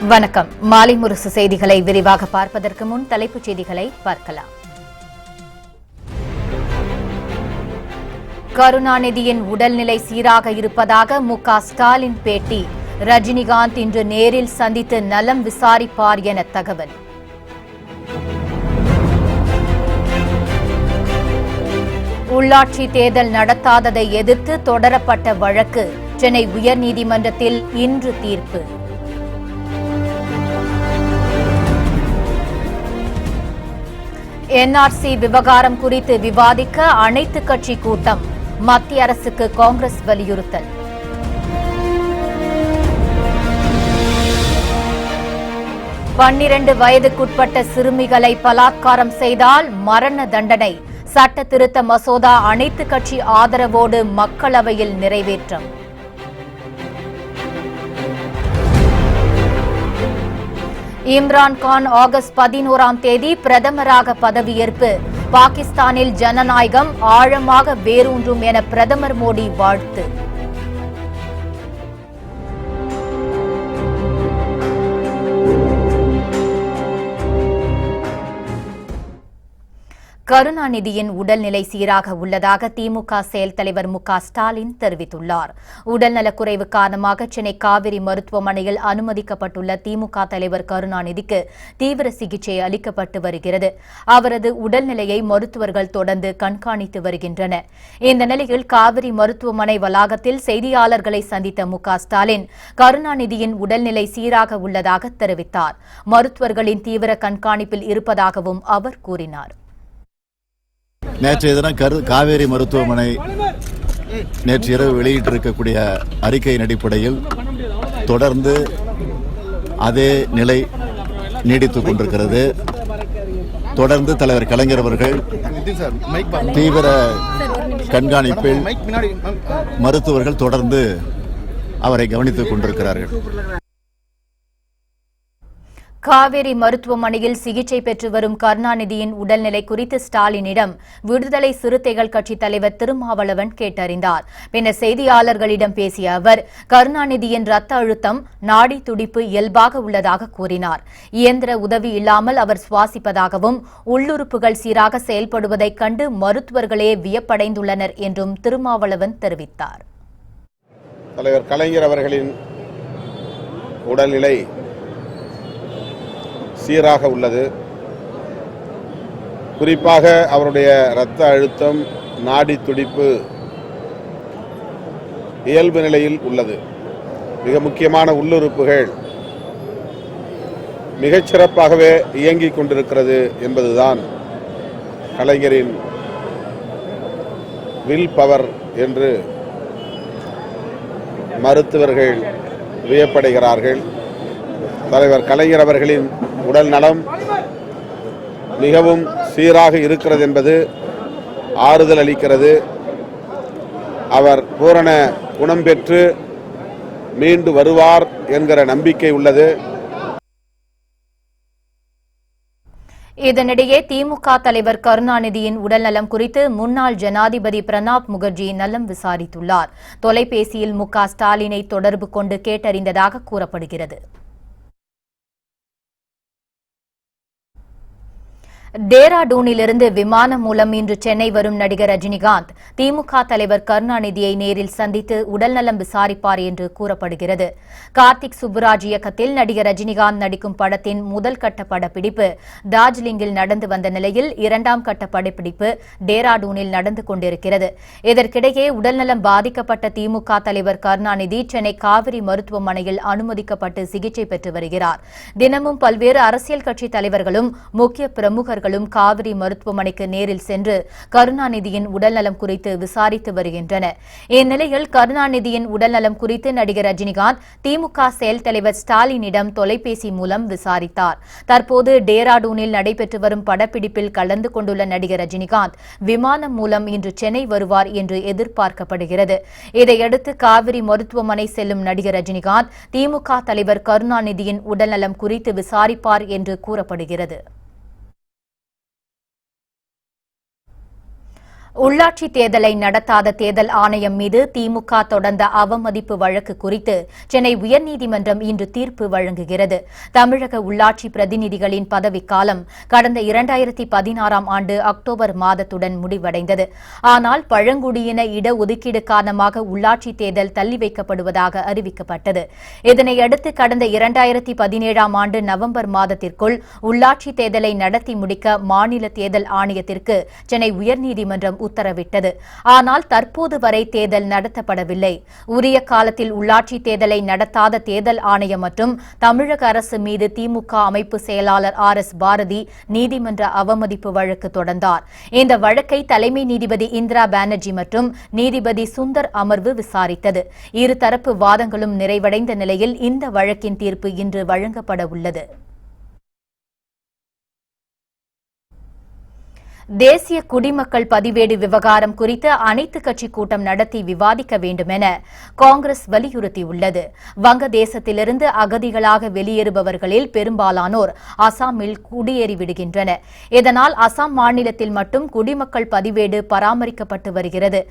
வணக்கம். மாலை முரசு செய்திகளை விரிவாக பார்ப்பதற்கு முன் தலைப்புச் செய்திகளை பார்க்கலாம். கருணாநிதியின் உடல்நிலை சீராக இருப்பதாக மு.க. ஸ்டாலின் பேட்டி. ரஜினிகாந்த் இன்று நேரில் சந்தித்து நலம் விசாரிப்பார் என தகவல். உள்ளாட்சி தேர்தல் நடத்தாததை எதிர்த்து தொடரப்பட்ட வழக்கு சென்னை உயர்நீதிமன்றத்தில் இன்று தீர்ப்பு. என்ஆர்சி விவகாரம் குறித்து விவாதிக்க அனைத்து கட்சி கூட்டம். மத்திய அரசுக்கு காங்கிரஸ் வலியுறுத்தல். பன்னிரண்டு வயதுக்குட்பட்ட சிறுமிகளை பலாத்காரம் செய்தால் மரண தண்டனை. சட்ட திருத்த மசோதா அனைத்து கட்சி ஆதரவோடு மக்களவையில் நிறைவேற்றம். இம்ரான்கான் ஆகஸ்ட் 11ஆம் தேதி பிரதமராக பதவியேற்பு. பாகிஸ்தானில் ஜனநாயகம் ஆழமாக வேரூன்றும் என பிரதமர் மோடி வாழ்த்து. கருணாநிதியின் உடல்நிலை சீராக உள்ளதாக திமுக செயல் தலைவர் மு.க. ஸ்டாலின் தெரிவித்துள்ளார். உடல்நலக்குறைவு காரணமாக சென்னை காவிரி மருத்துவமனையில் அனுமதிக்கப்பட்டுள்ள திமுக தலைவர் கருணாநிதிக்கு தீவிர சிகிச்சை அளிக்கப்பட்டு வருகிறது. அவரது உடல்நிலையை மருத்துவர்கள் தொடர்ந்து கண்காணித்து வருகின்றனர். இந்த நிலையில் காவிரி மருத்துவமனை வளாகத்தில் செய்தியாளர்களை சந்தித்த மு.க. ஸ்டாலின் கருணாநிதியின் உடல்நிலை சீராக உள்ளதாக தெரிவித்தார். மருத்துவர்களின் தீவிர கண்காணிப்பில் இருப்பதாகவும் அவர் கூறினார். நேற்றைய தினம் காவேரி மருத்துவமனை நேற்று இரவு வெளியிட்டிருக்கக்கூடிய அறிக்கையின் அடிப்படையில் தொடர்ந்து அதே நிலை நீடித்துக் கொண்டிருக்கிறது. தொடர்ந்து தலைவர் கலைஞர் அவர்கள் தீவிர கண்காணிப்பில் மருத்துவர்கள் தொடர்ந்து அவரை கவனித்துக் கொண்டிருக்கிறார்கள். காவேரி மருத்துவமனையில் சிகிச்சை பெற்று வரும் கருணாநிதியின் உடல்நிலை குறித்து ஸ்டாலினிடம் விடுதலை சிறுத்தைகள் கட்சித் தலைவர் திருமாவளவன் கேட்டறிந்தார். பின்னர் செய்தியாளர்களிடம் பேசிய அவர் கருணாநிதியின் ரத்த அழுத்தம், நாடி துடிப்பு இயல்பாக உள்ளதாக கூறினார். இயந்திர உதவி இல்லாமல் அவர் சுவாசிப்பதாகவும் உள்ளுறுப்புகள் சீராக செயல்படுவதைக் கண்டு மருத்துவர்களே வியப்படைந்துள்ளனர் என்றும் திருமாவளவன் தெரிவித்தார். தலைவர் கலைஞர் அவர்களின் உடல்நிலை சீராக உள்ளது. குறிப்பாக அவருடைய இரத்த அழுத்தம், நாடி துடிப்பு இயல்பு நிலையில் உள்ளது. மிக முக்கியமான உள்ளுறுப்புகள் மிகச்சிறப்பாகவே இயங்கிக் கொண்டிருக்கிறது என்பதுதான் கலைஞரின் வில் பவர் என்று மருத்துவர்கள் வியப்படைகிறார்கள். தலைவர் கலைஞர் அவர்களின் உடல் நலம் மிகவும் சீராக இருக்கிறது என்பது ஆறுதல் அளிக்கிறது. அவர் பூரண குணம் பெற்று மீண்டு வருவார் என்கிற நம்பிக்கை உள்ளது. இதனிடையே திமுக தலைவர் கருணாநிதியின் உடல்நலம் குறித்து முன்னாள் ஜனாதிபதி பிரணாப் முகர்ஜி நலம் விசாரித்துள்ளார். தொலைபேசியில் மு.க. ஸ்டாலினை தொடர்பு கொண்டு கேட்டறிந்ததாக கூறப்படுகிறது. டேராடூனிலிருந்து விமானம் மூலம் இன்று சென்னை வரும் நடிகர் ரஜினிகாந்த் திமுக தலைவர் கருணாநிதியை நேரில் சந்தித்து உடல்நலம் விசாரிப்பார் என்று கூறப்படுகிறது. கார்த்திக் சுப்புராஜ் இயக்கத்தில் நடிகர் ரஜினிகாந்த் நடிக்கும் படத்தின் முதல் கட்ட படப்பிடிப்பு டார்ஜிலிங்கில் நடந்து வந்த நிலையில் இரண்டாம் கட்ட படப்பிடிப்பு டேராடூனில் நடந்து கொண்டிருக்கிறது. இதற்கிடையே உடல்நலம் பாதிக்கப்பட்ட திமுக தலைவர் கருணாநிதி சென்னை காவிரி மருத்துவமனையில் அனுமதிக்கப்பட்டு சிகிச்சை பெற்று வருகிறார். தினமும் பல்வேறு அரசியல் கட்சித் தலைவர்களும் முக்கிய பிரமுகர்கள் காவிரி மருத்துவமனைக்கு நேரில் சென்று கருணாநிதியின் உடல்நலம் குறித்து விசாரித்து வருகின்றனர். இந்நிலையில் கருணாநிதியின் உடல்நலம் குறித்து நடிகர் ரஜினிகாந்த் திமுக செயல் தலைவர் ஸ்டாலினிடம் தொலைபேசி மூலம் விசாரித்தார். தற்போது டேராடூனில் நடைபெற்று வரும் படப்பிடிப்பில் கலந்து கொண்டுள்ள நடிகர் ரஜினிகாந்த் விமானம் மூலம் இன்று சென்னை வருவார் என்று எதிர்பார்க்கப்படுகிறது. இதையடுத்து காவிரி மருத்துவமனை செல்லும் நடிகர் ரஜினிகாந்த் திமுக தலைவர் கருணாநிதியின் உடல்நலம் குறித்து விசாரிப்பார் என்று கூறப்படுகிறது. உள்ளாட்சி தேர்தலை நடத்தாத தேர்தல் ஆணையம் மீது திமுக தொடர்ந்த அவமதிப்பு வழக்கு குறித்து சென்னை உயர்நீதிமன்றம் இன்று தீர்ப்பு வழங்குகிறது. தமிழக உள்ளாட்சி பிரதிநிதிகளின் பதவிக்காலம் கடந்த 2016ஆம் ஆண்டு அக்டோபர் மாதத்துடன் முடிவடைந்தது. ஆனால் பழங்குடியின இடஒதுக்கீடு காரணமாக உள்ளாட்சி தேர்தல் தள்ளி வைக்கப்படுவதாக அறிவிக்கப்பட்டது. இதனையடுத்து கடந்த 2017ஆம் ஆண்டு நவம்பர் மாதத்திற்குள் உள்ளாட்சி தேர்தலை நடத்தி முடிக்க மாநில தேர்தல் ஆணையத்திற்கு சென்னை உயர்நீதிமன்றம் உத்தரவிட்டது. ஆனால் தற்போது வரை தேர்தல் நடத்தப்படவில்லை. உரிய காலத்தில் உள்ளாட்சி தேர்தலை நடத்தாத தேர்தல் ஆணையம் மற்றும் தமிழக அரசு மீது திமுக அமைப்பு செயலாளர் RS பாரதி நீதிமன்ற அவமதிப்பு வழக்கு தொடர்ந்தார். இந்த வழக்கை தலைமை நீதிபதி இந்திரா பானர்ஜி மற்றும் நீதிபதி சுந்தர் அமர்வு விசாரித்தது. இருதரப்பு வாதங்களும் நிறைவடைந்த நிலையில் இந்த வழக்கின் தீர்ப்பு இன்று வழங்கப்பட உள்ளது. தேசிய குடிமக்கள் பதிவேடு விவகாரம் குறித்து அனைத்துக் கட்சி கூட்டம் நடத்தி விவாதிக்க வேண்டும் என காங்கிரஸ் வலியுறுத்தியுள்ளது. வங்கதேசத்திலிருந்து அகதிகளாக வெளியேறுபவர்களில் பெரும்பாலானோர் அசாமில் குடியேறிவிடுகின்றனர். இதனால் அசாம் மாநிலத்தில் மட்டும் குடிமக்கள் பதிவேடு பராமரிக்கப்பட்டு வருகிறது.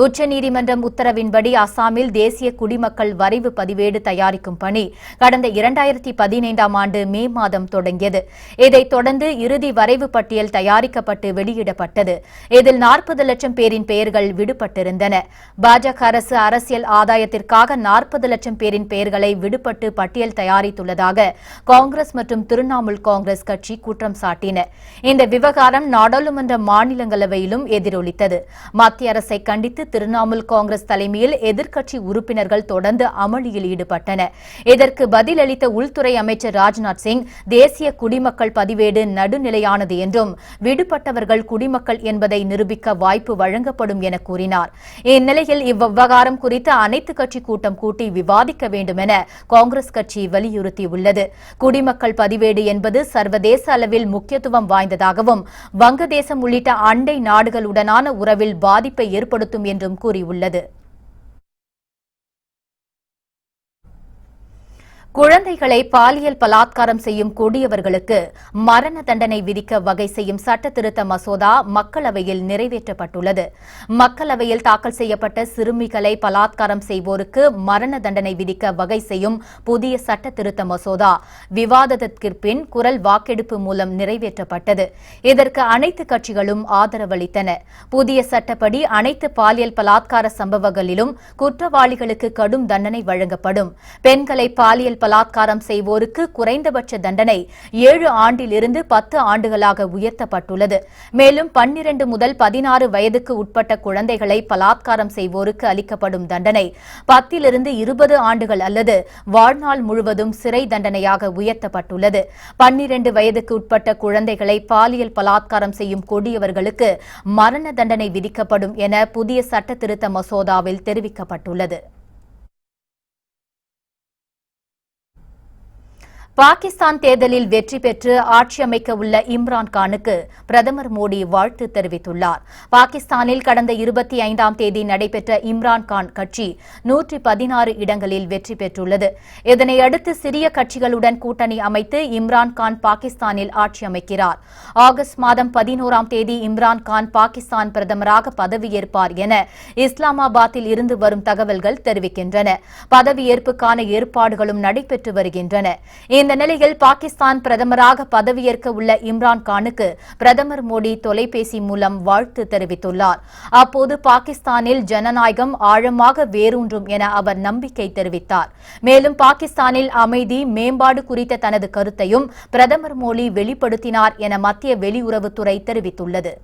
உச்சநீதிமன்றம் உத்தரவின்படி அசாமில் தேசிய குடிமக்கள் வரைவு பதிவேடு தயாரிக்கும் பணி கடந்த 2015ஆம் ஆண்டு மே மாதம் தொடங்கியது. இதைத் தொடர்ந்து இறுதி வரைவு பட்டியல் தயாரிக்கப்பட்டு வெளியிடப்பட்டது. இதில் 40 லட்சம் பேரின் பெயர்கள் விடுபட்டிருந்தன. பாஜக அரசு அரசியல் ஆதாயத்திற்காக 40 லட்சம் பேரின் பெயர்களை விடுபட்டு பட்டியல் தயாரித்துள்ளதாக காங்கிரஸ் மற்றும் திரிணாமுல் காங்கிரஸ் கட்சி குற்றம் சாட்டின. இந்த விவகாரம் நாடாளுமன்ற மாநிலங்களவையிலும் எதிரொலித்தது. மத்திய அரசை கண்டித்து திரிணாமுல் காங்கிரஸ் தலைமையில் எதிர்க்கட்சி உறுப்பினர்கள் தொடர்ந்து அமளியில் ஈடுபட்டனர். இதற்கு பதிலளித்த உள்துறை அமைச்சர் ராஜ்நாத் சிங் தேசிய குடிமக்கள் பதிவேடு நடுநிலையானது என்றும் விடுபட்டவர்கள் குடிமக்கள் என்பதை நிரூபிக்க வாய்ப்பு வழங்கப்படும் என கூறினார். இந்நிலையில் இவ்விவகாரம் குறித்து அனைத்துக் கட்சி கூட்டம் கூட்டி விவாதிக்க வேண்டும் என காங்கிரஸ் கட்சி வலியுறுத்தியுள்ளது. குடிமக்கள் பதிவேடு என்பது சர்வதேச அளவில் முக்கியத்துவம் வாய்ந்ததாகவும் வங்கதேசம் உள்ளிட்ட அண்டை நாடுகளுடனான உறவில் பாதிப்பை ஏற்படுத்தும் என்றும் கூறியுள்ளது. குழந்தைகளை பாலியல் பலாத்காரம் செய்யும் கொடியவர்களுக்கு மரண தண்டனை விதிக்க வகை செய்யும் சட்ட திருத்த மசோதா மக்களவையில் நிறைவேற்றப்பட்டுள்ளது. மக்களவையில் தாக்கல் செய்யப்பட்ட சிறுமிகளை பலாத்காரம் செய்வோருக்கு மரண தண்டனை விதிக்க வகை செய்யும் புதிய சட்ட திருத்த மசோதா விவாதத்திற்கு பின் குரல் வாக்கெடுப்பு மூலம் நிறைவேற்றப்பட்டது. இதற்கு அனைத்து கட்சிகளும் ஆதரவளித்தன. புதிய சட்டப்படி அனைத்து பாலியல் பலாத்கார சம்பவங்களிலும் குற்றவாளிகளுக்கு கடும் தண்டனை வழங்கப்படும். பெண்களை பாலியல் பலாத்காரம் செய்வோருக்கு குறைந்தபட்ச தண்டனை 7 ஆண்டிலிருந்து 10 ஆண்டுகளாக உயர்த்தப்பட்டுள்ளது. மேலும் 12 முதல் 16 வயதுக்கு உட்பட்ட குழந்தைகளை பலாத்காரம் செய்வோருக்கு அளிக்கப்படும் தண்டனை 10 20 ஆண்டுகள் அல்லது வாழ்நாள் முழுவதும் சிறை தண்டனையாக உயர்த்தப்பட்டுள்ளது. 12 வயதுக்கு உட்பட்ட குழந்தைகளை பாலியல் பலாத்காரம் செய்யும் கொடியவர்களுக்கு மரண தண்டனை விதிக்கப்படும் என புதிய சட்ட திருத்த மசோதாவில் தெரிவிக்கப்பட்டுள்ளது. பாகிஸ்தான் தேர்தலில் வெற்றி பெற்று ஆட்சி அமைக்க உள்ள இம்ரான்கானுக்கு பிரதமர் மோடி வாழ்த்து தெரிவித்துள்ளார். பாகிஸ்தானில் கடந்த 25ஆம் தேதி நடைபெற்ற இம்ரான்கான் கட்சி 116 இடங்களில் வெற்றி பெற்றுள்ளது. இதனையடுத்து சிறிய கட்சிகளுடன் கூட்டணி அமைத்து இம்ரான்கான் பாகிஸ்தானில் ஆட்சி அமைக்கிறார். ஆகஸ்ட் மாதம் 11ஆம் தேதி இம்ரான்கான் பாகிஸ்தான் பிரதமராக பதவியேற்பார் என இஸ்லாமாபாத்தில் இருந்து வரும் தகவல்கள் தெரிவிக்கின்றன. பதவியேற்புக்கான ஏற்பாடுகளும் நடைபெற்று வருகின்றன. இந்த நிலையில் பாகிஸ்தான் பிரதமராக பதவியேற்க உள்ள இம்ரான்கானுக்கு பிரதமர் மோடி தொலைபேசி மூலம் வாழ்த்து தெரிவித்துள்ளார். அப்போது பாகிஸ்தானில் ஜனநாயகம் ஆழமாக வேரூன்றும் என அவர் நம்பிக்கை தெரிவித்தார். மேலும் பாகிஸ்தானில் அமைதி மேம்பாடு குறித்த தனது கருத்தையும் பிரதமர் மோடி வெளிப்படுத்தினார் என மத்திய வெளியுறவுத்துறை தெரிவித்துள்ளது.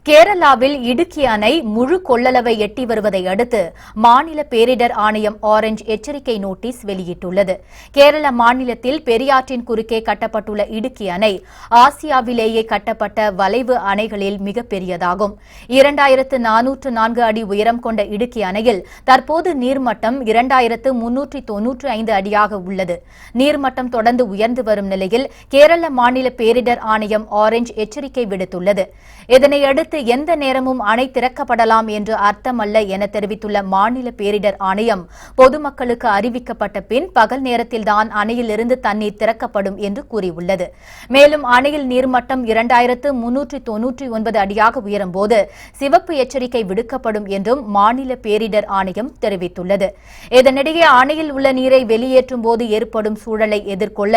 கேரளாவில் இடுக்கி அணை முழு கொள்ளளவை எட்டி வருவதை அடுத்து மாநில பேரிடர் ஆணையம் ஆரஞ்ச் எச்சரிக்கை நோட்டீஸ் வெளியிட்டுள்ளது. கேரள மாநிலத்தில் பெரியாற்றின் குறுக்கே கட்டப்பட்டுள்ள இடுக்கி அணை ஆசியாவிலேயே கட்டப்பட்ட வளைவு அணைகளில் மிகப்பெரியதாகும். 2404 அடி உயரம் கொண்ட இடுக்கி அணையில் தற்போது நீர்மட்டம் 2395 அடியாக உள்ளது. நீர்மட்டம் தொடர்ந்து உயர்ந்து வரும் நிலையில் கேரள மாநில பேரிடர் ஆணையம் ஆரஞ்ச் எச்சரிக்கை விடுத்துள்ளது. இதனையடுத்து குறித்து எந்த நேரமும் அணை திறக்கப்படலாம் என்று அர்த்தமல்ல என தெரிவித்துள்ள மாநில பேரிடர் ஆணையம், பொதுமக்களுக்கு அறிவிக்கப்பட்ட பின் பகல் நேரத்தில்தான் அணையிலிருந்து தண்ணீர் திறக்கப்படும் என்று கூறியுள்ளது. மேலும் அணையில் நீர்மட்டம் 2399 அடியாக உயரும்போது சிவப்பு எச்சரிக்கை விடுக்கப்படும் என்றும் மாநில பேரிடர் ஆணையம் தெரிவித்துள்ளது. இதனிடையே அணையில் உள்ள நீரை வெளியேற்றும் போது ஏற்படும் சூழலை எதிர்கொள்ள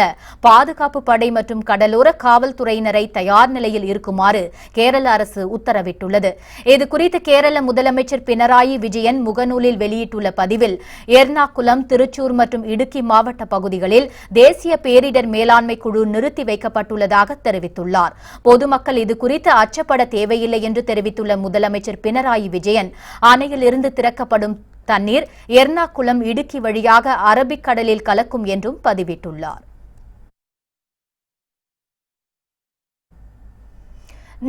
பாதுகாப்பு படை மற்றும் கடலோர காவல்துறையினரை தயார் நிலையில் இருக்குமாறு கேரள அரசு உத்தரவிட்டுள்ளது. இதுகுறித்து கேரள முதலமைச்சர் பினராயி விஜயன் முகநூலில் வெளியிட்டுள்ள பதிவில், எர்ணாகுளம், திருச்சூர் மற்றும் இடுக்கி மாவட்ட பகுதிகளில் தேசிய பேரிடர் மேலாண்மை குழு நிறுத்தி வைக்கப்பட்டுள்ளதாக தெரிவித்துள்ளார். பொதுமக்கள் இதுகுறித்து அச்சப்பட தேவையில்லை என்று தெரிவித்துள்ள முதலமைச்சர் பினராயி விஜயன், அணையில் இருந்து திறக்கப்படும் தண்ணீர் எர்ணாகுளம், இடுக்கி வழியாக அரபிக்கடலில் கலக்கும் என்றும் பதிவிட்டுள்ளார்.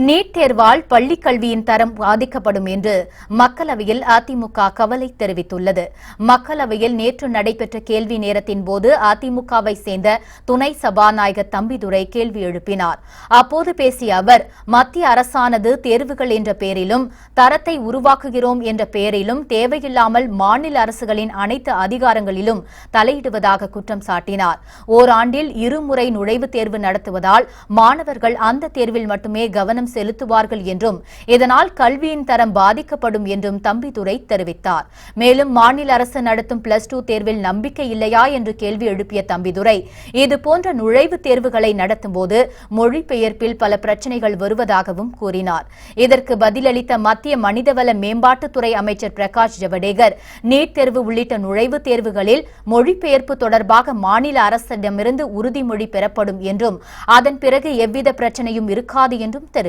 நீட் தேர்வால் பள்ளிக் கல்வியின் தரம் பாதிக்கப்படும் என்று மக்களவையில் அதிமுக கவலை தெரிவித்துள்ளது. மக்களவையில் நேற்று நடைபெற்ற கேள்வி நேரத்தின் போது அதிமுகவை சேர்ந்த துணை சபாநாயகர் தம்பிதுரை கேள்வி எழுப்பினார். அப்போது பேசிய அவர், மத்திய அரசானது தேர்வுகள் என்ற பெயரிலும் தரத்தை உருவாக்குகிறோம் என்ற பெயரிலும் தேவையில்லாமல் மாநில அரசுகளின் அனைத்து அதிகாரங்களிலும் தலையிடுவதாக குற்றம் சாட்டினார். ஓராண்டில் இருமுறை நுழைவுத் தேர்வு நடத்துவதால் மாணவர்கள் அந்த தேர்வில் மட்டுமே கவனம் செலுத்துவார்கள் என்றும் இதனால் கல்வியின் தரம் பாதிக்கப்படும் என்றும் தம்பிதுரை தெரிவித்தார். மேலும் மாநில அரசு நடத்தும் +2 தேர்வில் நம்பிக்கை இல்லையா என்று கேள்வி எழுப்பிய தம்பிதுரை, இதுபோன்ற நுழைவுத் தேர்வுகளை நடத்தும்போது மொழிபெயர்ப்பில் பல பிரச்சினைகள் வருவதாகவும் கூறினார். இதற்கு பதிலளித்த மத்திய மனிதவள மேம்பாட்டுத்துறை அமைச்சர் பிரகாஷ் ஜவடேகர், நீட் தேர்வு உள்ளிட்ட நுழைவுத் தேர்வுகளில் மொழிபெயர்ப்பு தொடர்பாக மாநில அரசிடமிருந்து உறுதிமொழி பெறப்படும் என்றும் அதன் பிறகு எவ்வித பிரச்சனையும் இருக்காது என்றும் தெரிவித்தார்.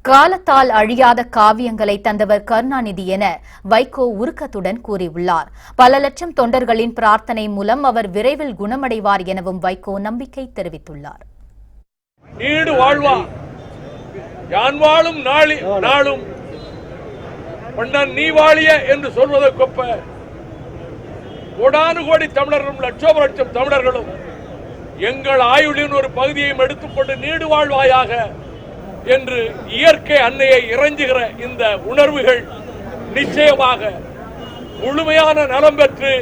காலத்தால் அழியாத காவியங்களை தந்தவர் கருணாநிதி என வைகோ உருக்கத்துடன் கூறியுள்ளார். பல லட்சம் தொண்டர்களின் பிரார்த்தனை மூலம் அவர் விரைவில் குணமடைவார் எனவும் வைகோ நம்பிக்கை தெரிவித்துள்ளார். நீடு வாழ்வா யான் வாழும் நாளும் பொன்னன் நீ வாழிய என்று சொல்வதற்கொப்ப கோடானு கோடி தமிழர்களும் லட்சோப லட்சம் தமிழர்களும் எங்கள் ஆயுளின் ஒரு பகுதியையும் எடுத்துக்கொண்டு நீடு வாழ்வாயாக என்று இயற்கை அன்னையை இறைஞ்சுகிற இந்த உணர்வுகள் நிச்சயமாக முழுமையான நலம் பெற்று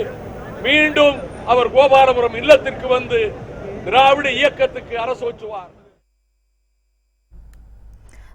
மீண்டும் அவர் கோபாலபுரம் இல்லத்திற்கு வந்து திராவிட இயக்கத்துக்கு அரசோச்சுவார்.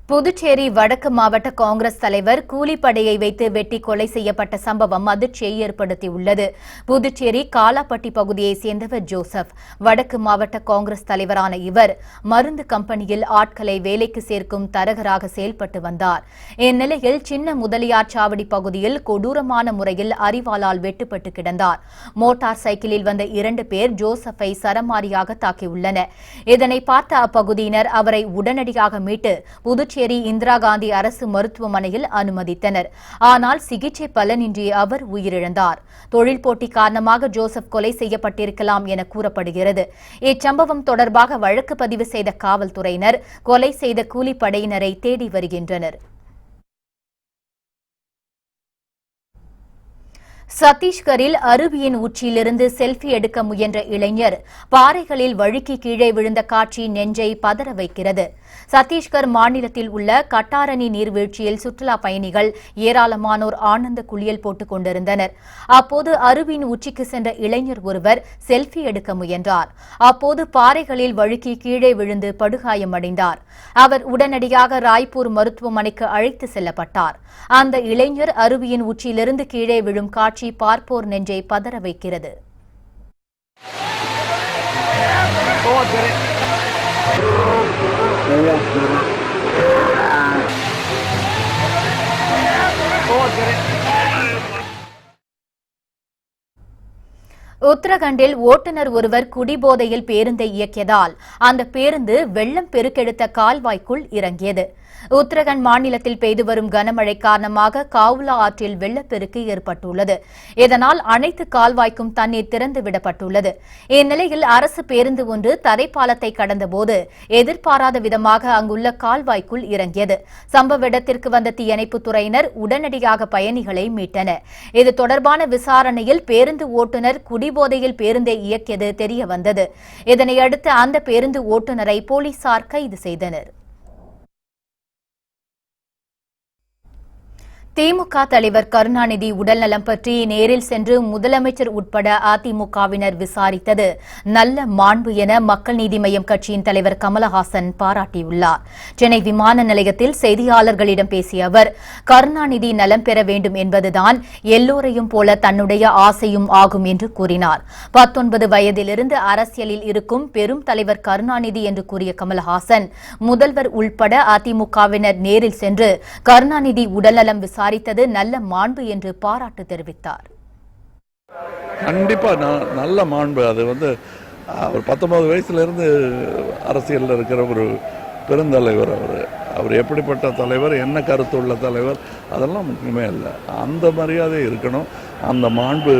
புதுச்சேரி வடக்கு மாவட்ட காங்கிரஸ் தலைவர் கூலிப்படையை வைத்து வெட்டி கொலை செய்யப்பட்ட சம்பவம் அதிர்ச்சியை ஏற்படுத்தியுள்ளது. புதுச்சேரி காலாப்பட்டி பகுதியைச் சேர்ந்தவர் ஜோசப். வடக்கு மாவட்ட காங்கிரஸ் தலைவரான இவர் மருந்து கம்பெனியில் ஆட்களை வேலைக்கு சேர்க்கும் தரகராக செயல்பட்டு வந்தார். இந்நிலையில் சின்ன முதலியார் சாவடி பகுதியில் கொடூரமான முறையில் அரிவாளால் வெட்டுப்பட்டு கிடந்தார். மோட்டார் சைக்கிளில் வந்த 2 பேர் ஜோசப்பை சரமாரியாக தாக்கியுள்ளனர். இதனை பார்த்த அப்பகுதியினர் அவரை உடனடியாக மீட்டு புதுச்சேரி இந்திரா காந்தி அரசு மருத்துவமனையில் அனுமதித்தனர். ஆனால் சிகிச்சை பலனின்றி அவர் உயிரிழந்தார். தொழில் போட்டி காரணமாக ஜோசப் கொலை செய்யப்பட்டிருக்கலாம் என கூறப்படுகிறது. இச்சம்பவம் தொடர்பாக வழக்கு பதிவு செய்த காவல்துறையினர் கொலை செய்த கூலிப்படையினரை தேடி வருகின்றனர். சத்தீஸ்கரில் அருவியின் உச்சியிலிருந்து செல்ஃபி எடுக்க முயன்ற இளைஞர் பாறைகளில் வழுக்கி கீழே விழுந்த காட்சி நெஞ்சை பதற வைக்கிறது. சத்தீஸ்கர் மாநிலத்தில் உள்ள கட்டாரணி நீர்வீழ்ச்சியில் சுற்றுலா பயணிகள் ஏராளமானோர் ஆனந்த குளியல் போட்டுக் கொண்டிருந்தனர். அப்போது அருவியின் உச்சிக்கு சென்ற இளைஞர் ஒருவர் செல்ஃபி எடுக்க முயன்றார். அப்போது பாறைகளில் வழுக்கி கீழே விழுந்து படுகாயமடைந்தார். அவர் உடனடியாக ராய்ப்பூர் மருத்துவமனைக்கு அழைத்து செல்லப்பட்டார். அந்த இளைஞர் அருவியின் உச்சியிலிருந்து கீழே விழும் காட்சி பார்ப்போர் நெஞ்சை பதற வைக்கிறது. உத்தரகண்டில் ஓட்டுநர் ஒருவர் குடிபோதையில் பேருந்தை இயக்கியதால் அந்த பேருந்து வெள்ளம் பெருக்கெடுத்த கால்வாய்க்குள் இறங்கியது. உத்தரகண்ட் மாநிலத்தில் பெய்து வரும் கனமழை காரணமாக காவுலா ஆற்றில் வெள்ளப்பெருக்கு ஏற்பட்டுள்ளது. இதனால் அனைத்து கால்வாய்க்கும் தண்ணீர் திறந்துவிடப்பட்டுள்ளது. இந்நிலையில் அரசு பேருந்து ஒன்று தரைப்பாலத்தை கடந்தபோது எதிர்பாராத விதமாக அங்குள்ள கால்வாய்க்குள் இறங்கியது. சம்பவ இடத்திற்கு வந்த தீயணைப்புத் துறையினர் உடனடியாக பயணிகளை மீட்டனர். இது தொடர்பான விசாரணையில் பேருந்து ஓட்டுநர் குடிபோதையில் பேருந்தை இயக்கியது தெரியவந்தது. இதனையடுத்து அந்த பேருந்து ஓட்டுநரை போலீசார் கைது செய்தனர். திமுக தலைவர் கருணாநிதி உடல்நலம் பற்றி நேரில் சென்று முதலமைச்சர் உட்பட அதிமுகவினர் விசாரித்தது நல்ல மாண்பு என மக்கள் நீதி மய்யம் கட்சியின் தலைவர் கமலஹாசன் பாராட்டியுள்ளார். சென்னை விமான நிலையத்தில் செய்தியாளர்களிடம் பேசிய அவர், கருணாநிதி நலம் பெற வேண்டும் என்பதுதான் எல்லோரையும் போல தன்னுடைய ஆசையும் ஆகும் என்று கூறினார். 19 வயதிலிருந்து அரசியலில் இருக்கும் பெரும் தலைவர் கருணாநிதி என்று கூறிய கமலஹாசன், முதல்வர் உள்பட அதிமுகவினர் நேரில் சென்று கருணாநிதி உடல்நலம் விசாரித்தது நல்ல மாண்பு என்று பாராட்டு தெரிவித்தார். கண்டிப்பா நல்ல மாண்பு. அது அவர் 19 வயசுல இருந்து அரசியலில் இருக்கிற ஒரு பெருந்தலைவர். அவர் எப்படிப்பட்ட தலைவர், என்ன கருத்துள்ள தலைவர், அதெல்லாம் முக்கியமே இல்லை. அந்த மரியாதை இருக்கணும். அந்த மாண்பு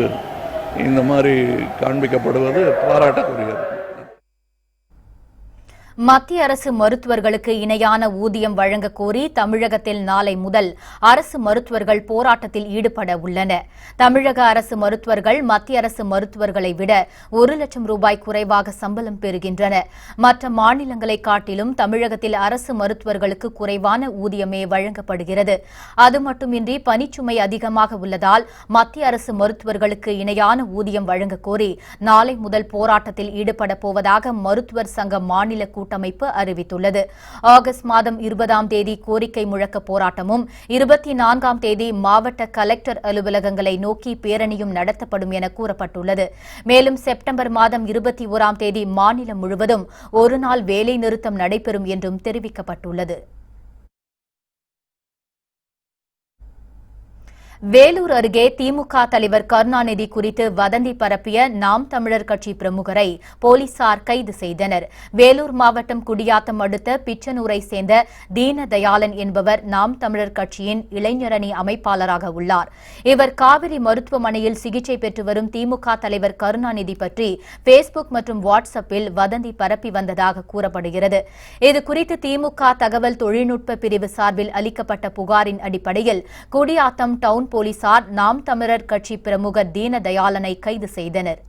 இந்த மாதிரி காண்பிக்கப்படுவது பாராட்டக்கூடியது. மத்திய அரசு மருத்துவர்களுக்கு இணையான ஊதியம் வழங்க கோரி தமிழகத்தில் நாளை முதல் அரசு மருத்துவர்கள் போராட்டத்தில் ஈடுபட உள்ளனர். தமிழக அரசு மருத்துவர்கள் மத்திய அரசு மருத்துவர்களை விட 1 லட்சம் ரூபாய் குறைவாக சம்பளம் பெறுகின்றனர். மற்ற மாநிலங்களை காட்டிலும் தமிழகத்தில் அரசு மருத்துவர்களுக்கு குறைவான ஊதியமே வழங்கப்படுகிறது. அது மட்டுமின்றி பணிச்சுமை அதிகமாக உள்ளதால் மத்திய அரசு மருத்துவர்களுக்கு இணையான ஊதியம் வழங்க கோரி நாளை முதல் போராட்டத்தில் ஈடுபட போவதாக மருத்துவர் சங்க மாநில கூட்டமைப்பு அறிவித்துள்ளது. ஆகஸ்ட் மாதம் 20ஆம் தேதி கோரிக்கை முழக்க போராட்டமும் 24ஆம் தேதி மாவட்ட கலெக்டர் அலுவலகங்களை நோக்கி பேரணியும் நடத்தப்படும் என கூறப்பட்டுள்ளது. மேலும் செப்டம்பர் மாதம் 21ஆம் தேதி மாநிலம் முழுவதும் ஒருநாள் வேலை நிறுத்தம் நடைபெறும் என்றும் தெரிவிக்கப்பட்டுள்ளது. வேலூர் அருகே திமுக தலைவர் கருணாநிதி குறித்து வதந்தி பரப்பிய நாம் தமிழர் கட்சி பிரமுகரை போலீசார் கைது செய்தனர். வேலூர் மாவட்டம் குடியாத்தம் அடுத்த பிச்சனூரை சேர்ந்த தீனதயாளன் என்பவர் நாம் தமிழர் கட்சியின் இளைஞரணி அமைப்பாளராக உள்ளார். இவர் காவிரி மருத்துவமனையில் சிகிச்சை பெற்று வரும் திமுக தலைவர் கருணாநிதி பற்றி பேஸ்புக் மற்றும் வாட்ஸ்அப்பில் வதந்தி பரப்பி வந்ததாக கூறப்படுகிறது. இதுகுறித்து திமுக தகவல் தொழில்நுட்ப பிரிவு சார்பில் அளிக்கப்பட்ட புகாரின் அடிப்படையில் குடியாத்தம் டவுன் போலீசார் நாம் தமிழர் கட்சி பிரமுகர் தீனதயாளனை கைது செய்தனர்.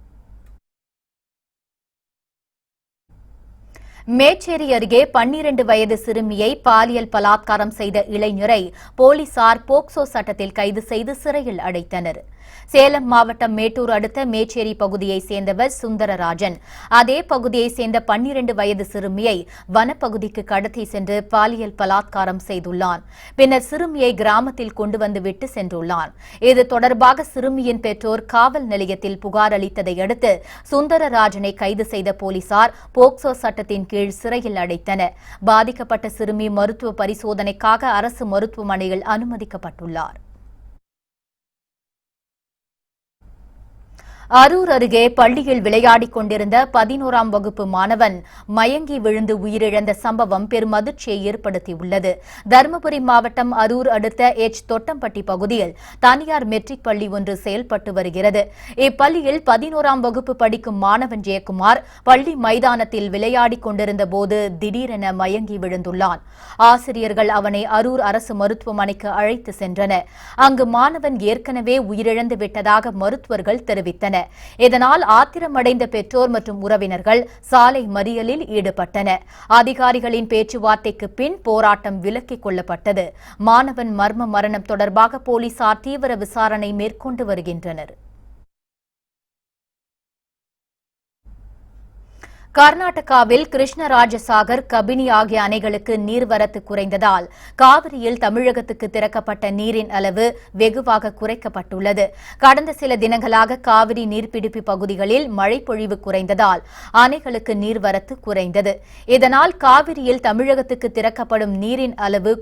மேச்சேரி அருகே 12 வயது சிறுமியை பாலியல் பலாத்காரம் செய்த இளைஞரை போலீசார் போக்சோ சட்டத்தில் கைது செய்து சிறையில் அடைத்தனர். சேலம் மாவட்டம் மேட்டூர் அடுத்த மேச்சேரி பகுதியைச் சேர்ந்தவர் சுந்தரராஜன். அதே பகுதியைச் சேர்ந்த 12 வயது சிறுமியை வனப்பகுதிக்கு கடத்தி சென்று பாலியல் பலாத்காரம் செய்துள்ளான். பின்னர் சிறுமியை கிராமத்தில் கொண்டு வந்து விட்டு சென்றுள்ளான். இது தொடர்பாக சிறுமியின் பெற்றோர் காவல் நிலையத்தில் புகார் அளித்ததை அடுத்து சுந்தரராஜனை கைது செய்த போலீசார் போக்சோ சட்டத்தின் கீழ் சிறையில் அடைத்தனர். பாதிக்கப்பட்ட சிறுமி மருத்துவ பரிசோதனைக்காக அரசு மருத்துவமனையில் அனுமதிக்கப்பட்டுள்ளார். அரூர் அருகே பள்ளியில் விளையாடிக் கொண்டிருந்த 11ஆம் வகுப்பு மாணவன் மயங்கி விழுந்து உயிரிழந்த சம்பவம் பெரும் அதிர்ச்சியை ஏற்படுத்தியுள்ளது. தருமபுரி மாவட்டம் அரூர் அடுத்த தொட்டம்பட்டி பகுதியில் தனியார் மெட்ரிக் பள்ளி ஒன்று செயல்பட்டு வருகிறது. இப்பள்ளியில் 11ஆம் வகுப்பு படிக்கும் மாணவன் ஜெயக்குமார் பள்ளி மைதானத்தில் விளையாடிக் கொண்டிருந்த போது திடீரென மயங்கி விழுந்துள்ளான். ஆசிரியர்கள் அவனை அரூர் அரசு மருத்துவமனைக்கு அழைத்து சென்றனர். அங்கு மாணவன் ஏற்கனவே உயிரிழந்து விட்டதாக மருத்துவர்கள் தெரிவித்தனர். இதனால் ஆத்திரமடைந்த பெற்றோர் மற்றும் உறவினர்கள் சாலை மறியலில் ஈடுபட்டனர். அதிகாரிகளின் பேச்சுவார்த்தைக்கு பின் போராட்டம் விலக்கிக் கொள்ளப்பட்டது. மாணவன் மர்ம மரணம் தொடர்பாக போலீசார் தீவிர விசாரணை மேற்கொண்டு வருகின்றனர். கர்நாடகாவில் கிருஷ்ணராஜசாகர், கபினி ஆகிய அணைகளுக்கு நீர்வரத்து குறைந்ததால் காவிரியில் தமிழகத்துக்கு திறக்கப்பட்ட நீரின் அளவு வெகுவாக குறைக்கப்பட்டுள்ளது. கடந்த சில தினங்களாக காவிரி நீர்பிடிப்பு பகுதிகளில் மழைப்பொழிவு குறைந்ததால் அணைகளுக்கு நீர்வரத்து குறைந்தது. இதனால் காவிரியில் தமிழகத்துக்கு திறக்கப்படும் நீரின் அளவு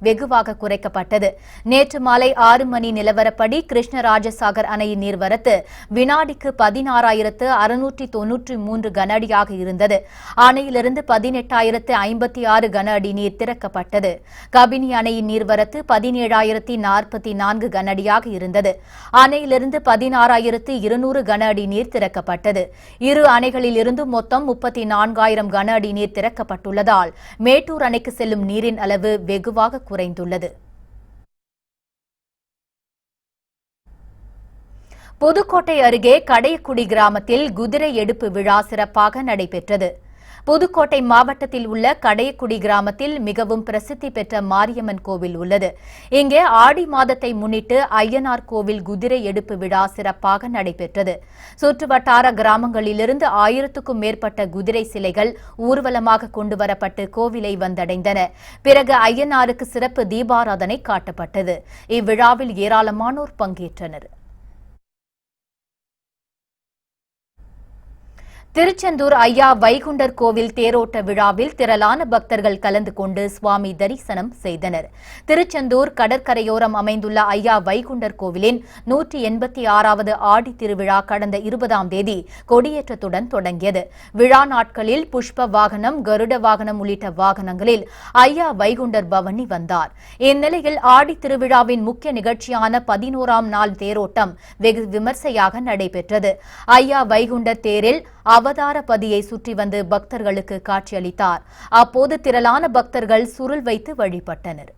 வெகுவாக குறைக்கப்பட்டது. நேற்று மாலை 6 மணி நிலவரப்படி கிருஷ்ணராஜசாகர் அணையின் நீர்வரத்து வினாடிக்கு 16,693 கன அடியாக இருந்தது. அணையிலிருந்து 18,056 கன அடி நீர் திறக்கப்பட்டது. கபினி அணையின் நீர்வரத்து 17,044 கன அடியாக இருந்தது. அணையிலிருந்து 16,200 கன அடி நீர் திறக்கப்பட்டது. இரு அணைகளில் இருந்து மொத்தம் 34,000 கன அடி நீர் திறக்கப்பட்டுள்ளதால் மேட்டூர் அணைக்கு செல்லும் நீரின் அளவு வெகுவாக குறைந்துள்ளது. புதுக்கோட்டை அருகே கடையக்குடி கிராமத்தில் குதிரை எடுப்பு விழா சிறப்பாக நடைபெற்றது. புதுக்கோட்டை மாவட்டத்தில் உள்ள கடையக்குடி கிராமத்தில் மிகவும் பிரசித்தி பெற்ற மாரியம்மன் கோவில் உள்ளது. இங்கே ஆடி மாதத்தை முன்னிட்டு ஐயனார் கோவில் குதிரை எடுப்பு விழா சிறப்பாக நடைபெற்றது. சுற்றுவட்டார கிராமங்களிலிருந்து 1000க்கும் மேற்பட்ட குதிரை சிலைகள் ஊர்வலமாக கொண்டுவரப்பட்டு கோவிலை வந்தடைந்தன. பிறகு ஐயனாருக்கு சிறப்பு தீபாராதனை காட்டப்பட்டது. இவ்விழாவில் ஏராளமானோர் பங்கேற்றனர். திருச்செந்தூர் ஐயா வைகுண்டர் கோவில் தேரோட்ட விழாவில் திரளான பக்தர்கள் கலந்து கொண்டு சுவாமி தரிசனம் செய்தனர். திருச்செந்தூர் கடற்கரையோரம் அமைந்துள்ள ஐயா வைகுண்டர் கோவிலின் 186வது ஆடி திருவிழா கடந்த 20ஆம் தேதி கொடியேற்றத்துடன் தொடங்கியது. விழா நாட்களில் புஷ்ப வாகனம், கருட வாகனம் உள்ளிட்ட வாகனங்களில் ஐயா வைகுண்டர் பவனி வந்தார். இந்நிலையில் ஆடி திருவிழாவின் முக்கிய நிகழ்ச்சியான 11ஆம் நாள் தேரோட்டம் வெகு விமர்சையாக நடைபெற்றது. ஐயா வைகுண்டர் தேரில் அவதார பதியை சுற்றி வந்து பக்தர்களுக்கு காட்சியளித்தார். அப்போது திரளான பக்தர்கள் சுருள் வைத்து வழிபட்டனர்.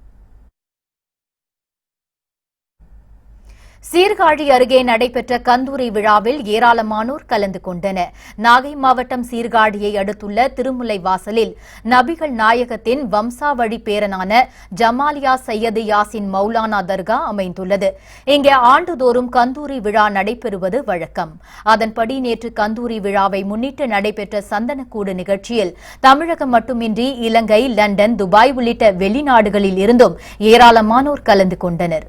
சீர்காழி அருகே நடைபெற்ற கந்தூரி விழாவில் ஏராளமானோர் கலந்து கொண்டனர். நாகை மாவட்டம் சீர்காழியை அடுத்துள்ள திருமுல்லை வாசலில் நபிகள் நாயகத்தின் வம்சாவழி பேரனான ஜமாலியா சையது யாசின் மௌலானா தர்கா அமைந்துள்ளது. இங்கே ஆண்டுதோறும் கந்தூரி விழா நடைபெறுவது வழக்கம். அதன்படி நேற்று கந்தூரி விழாவை முன்னிட்டு நடைபெற்ற சந்தனக்கூடு நிகழ்ச்சியில் தமிழகம் மட்டுமின்றி இலங்கை, லண்டன், துபாய் உள்ளிட்ட வெளிநாடுகளில் இருந்தும் ஏராளமானோர் கலந்து கொண்டனர்.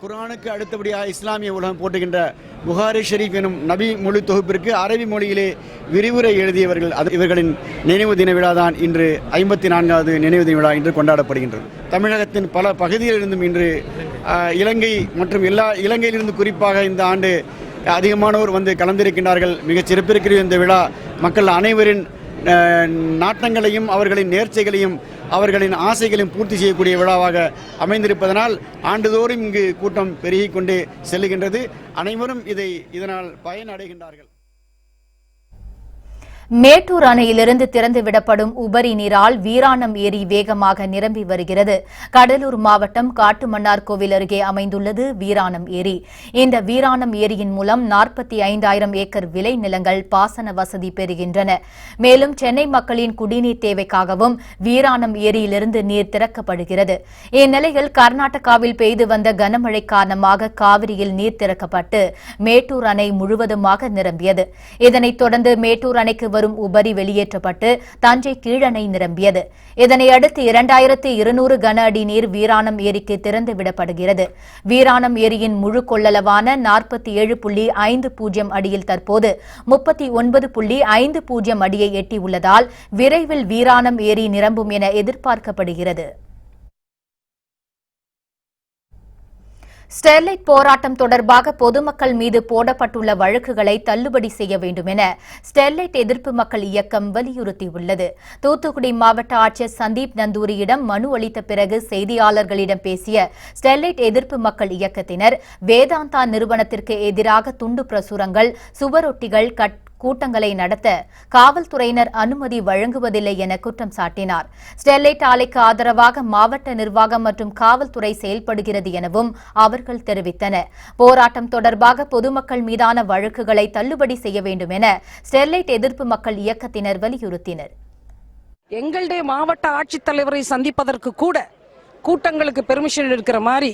குர்ஆனுக்கு அடுத்தபடியாக இஸ்லாமிய உலகம் போட்டுகின்ற புகாரி ஷெரீப் எனும் நபி மொழி தொகுப்பிற்கு அரபி மொழியிலே விரிவுரை எழுதியவர்கள். இவர்களின் நினைவு தின விழாதான் இன்று 54வது நினைவு தின விழா இன்று கொண்டாடப்படுகின்றது. தமிழகத்தின் பல பகுதிகளிலிருந்தும் இன்று இலங்கை மற்றும் இலங்கையிலிருந்து குறிப்பாக இந்த ஆண்டு அதிகமானோர் வந்து கலந்திருக்கின்றார்கள். மிகச் சிறப்பிற்குரிய இந்த விழா மக்கள் அனைவரின் நாட்டங்களையும் அவர்களின் நேர்ச்சைகளையும் அவர்களின் ஆசைகளையும் பூர்த்தி செய்யக்கூடிய விழாவாக அமைந்திருப்பதனால் ஆண்டுதோறும் இங்கு கூட்டம் பெருகிக் கொண்டே செல்லுகின்றது. அனைவரும் இதனால் பயனடைகின்றார்கள். மேட்டூர் அணையிலிருந்து திறந்துவிடப்படும் உபரி நீரால் வீராணம் ஏரி வேகமாக நிரம்பி வருகிறது. கடலூர் மாவட்டம் காட்டுமன்னார்கோவில் அருகே அமைந்துள்ளது வீராணம் ஏரி. இந்த வீராணம் ஏரியின் மூலம் 45,000 ஏக்கர் விளை நிலங்கள் பாசன வசதி பெறுகின்றன. மேலும் சென்னை மக்களின் குடிநீர் தேவைக்காகவும் வீராணம் ஏரியிலிருந்து நீர் திறக்கப்படுகிறது. இந்நிலையில் கர்நாடகாவில் பெய்து வந்த கனமழை காரணமாக காவிரியில் நீர் திறக்கப்பட்டு மேட்டூர் அணை முழுவதுமாக நிரம்பியது. இதனைத் தொடர்ந்து மேட்டூர் அணைக்கு வரும் உபரி வெளியேற்றப்பட்டு தஞ்சை கீழணை நிரம்பியது. இதனையடுத்து 2,200 கன அடி நீர் வீராணம் ஏரிக்கு திறந்து விடப்படுகிறது. வீராணம் ஏரியின் முழு கொள்ளளவான 47.50 அடியில் தற்போது 39.50 அடியை எட்டியுள்ளதால் விரைவில் வீராணம் ஏரி நிரம்பும் என எதிர்பார்க்கப்படுகிறது. ஸ்டெர்லைட் போராட்டம் தொடர்பாக பொதுமக்கள் மீது போடப்பட்டுள்ள வழக்குகளை தள்ளுபடி செய்ய வேண்டும் என ஸ்டெர்லைட் எதிர்ப்பு மக்கள் இயக்கம் வலியுறுத்தியுள்ளது. தூத்துக்குடி மாவட்ட ஆட்சியர் சந்தீப் நந்தூரியிடம் மனு அளித்த பிறகு செய்தியாளர்களிடம் பேசிய ஸ்டெர்லைட் எதிர்ப்பு மக்கள் இயக்கத்தினர் வேதாந்தா நிறுவனத்திற்கு எதிராக துண்டு பிரசுரங்கள், சுவரொட்டிகள், கூட்டங்களை நடத்த காவல்துறையினர் அனுமதி வழங்குவதில்லை என குற்றம் சாட்டினார். ஸ்டெர்லைட் ஆலைக்கு ஆதரவாக மாவட்ட நிர்வாகம் மற்றும் காவல்துறை செயல்படுகிறது எனவும் அவர்கள் தெரிவித்தனர். போராட்டம் தொடர்பாக பொதுமக்கள் மீதான வழக்குகளை தள்ளுபடி செய்ய வேண்டும் என ஸ்டெர்லைட் எதிர்ப்பு மக்கள் இயக்கத்தினர் வலியுறுத்தினர். எங்களுடைய மாவட்ட ஆட்சித்தலைவரை சந்திப்பதற்கு கூட கூட்டங்களுக்கு பெர்மிஷன் இருக்கிற மாதிரி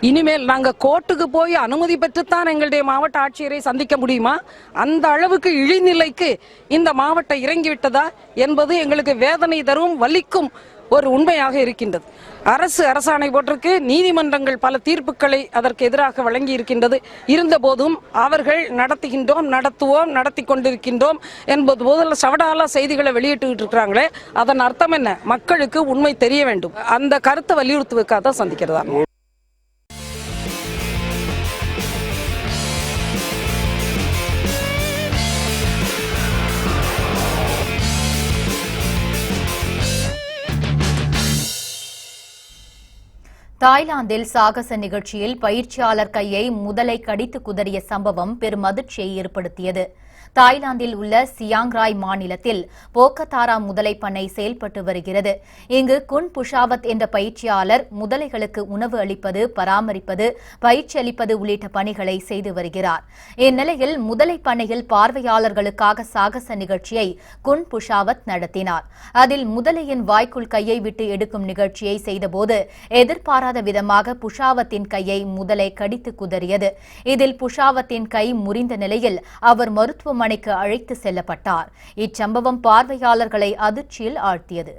இனிமேல் நாங்கள் கோர்ட்டுக்கு போய் அனுமதி பெற்றுத்தான் எங்களுடைய மாவட்ட ஆட்சியரை சந்திக்க முடியுமா? அந்த அளவுக்கு இழிநிலைக்கு இந்த மாவட்டம் இறங்கிவிட்டதா என்பது எங்களுக்கு வேதனை தரும், வலிக்கும் ஒரு உண்மையாக இருக்கின்றது. அரசாணை போட்டிருக்கு, நீதிமன்றங்கள் பல தீர்ப்புகளை அதற்கு எதிராக வழங்கி இருக்கின்றது. இருந்த போதும் அவர்கள் நடத்துகின்றோம், நடத்துவோம், நடத்தி கொண்டிருக்கின்றோம் என்பது போதுல சவடால செய்திகளை வெளியிட்டு இருக்கிறாங்களே, அதன் அர்த்தம் என்ன? மக்களுக்கு உண்மை தெரிய வேண்டும். அந்த கருத்தை வலியுறுத்துவதற்காக தான் சந்திக்கிறதா. தாய்லாந்தில் சாகச நிகழ்ச்சியில் பயிற்சியாளர் கையை முதலை கடித்து குதறிய சம்பவம் பெரும் அதிர்ச்சியை ஏற்படுத்தியது. தாய்லாந்தில் உள்ள சியாங் ராய் மாநிலத்தில் போக்கத்தாரா முதலை பண்ணை செயல்பட்டு வருகிறது. இங்கு குன் புஷாவத் என்ற பயிற்சியாளர் முதலைகளுக்கு உணவு அளிப்பது, பராமரிப்பது, பயிற்சி அளிப்பது உள்ளிட்ட பணிகளை செய்து வருகிறார். இந்நிலையில் முதலை பண்ணையில் பார்வையாளர்களுக்காக சாகச நிகழ்ச்சியை குன் புஷாவத் நடத்தினார். அதில் முதலையின் வாய்க்குள் கையை விட்டு எடுக்கும் நிகழ்ச்சியை செய்தபோது எதிர்பாராத விதமாக புஷாவத்தின் கையை முதலை கடித்து குதறியது. இதில் புஷாவத்தின் கை முறிந்த நிலையில் அவர் மருத்துவமனைக்கு அழைத்து செல்லப்பட்டார். இச்சம்பவம் பார்வையாளர்களை அதிர்ச்சியில் ஆழ்த்தியது.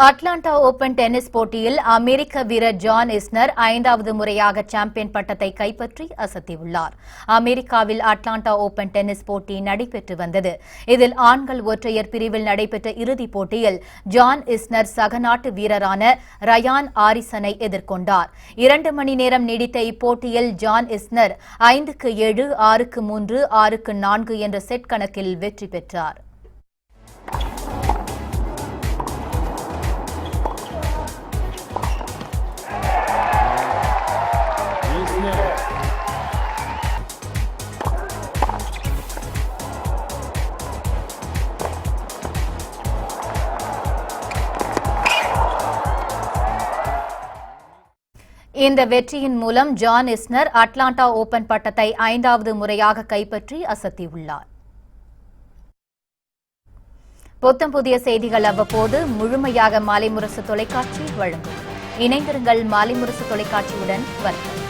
அட்லாண்டா ஓபன் டென்னிஸ் போட்டியில் அமெரிக்க வீரர் ஜான் இஸ்னர் 5வது முறையாக சாம்பியன் பட்டத்தை கைப்பற்றி அசத்தியுள்ளார். அமெரிக்காவில் அட்லாண்டா ஓபன் டென்னிஸ் போட்டி நடைபெற்று வந்தது. இதில் ஆண்கள் ஒற்றையர் பிரிவில் நடைபெற்ற இறுதிப் போட்டியில் ஜான் இஸ்னர் சக நாட்டு வீரரான ரயான் ஆரிசனை எதிர்கொண்டார். 2 மணி நேரம் நீடித்த இப்போட்டியில் ஜான் இஸ்னர் 5-7, 6-3, 6-4 என்ற செட் கணக்கில் வெற்றி பெற்றார். இந்த வெற்றியின் மூலம் ஜான் இஸ்னர் அட்லாண்டா ஓபன் பட்டத்தை 5வது முறையாக கைப்பற்றி அசத்தியுள்ளார். புத்தம் புதிய செய்திகள் அவ்வப்போது முழுமையாக மாலை முரசு தொலைக்காட்சி வழங்கும். இணைந்திருங்கள் மாலை முரசு தொலைக்காட்சியுடன். வணக்கம்.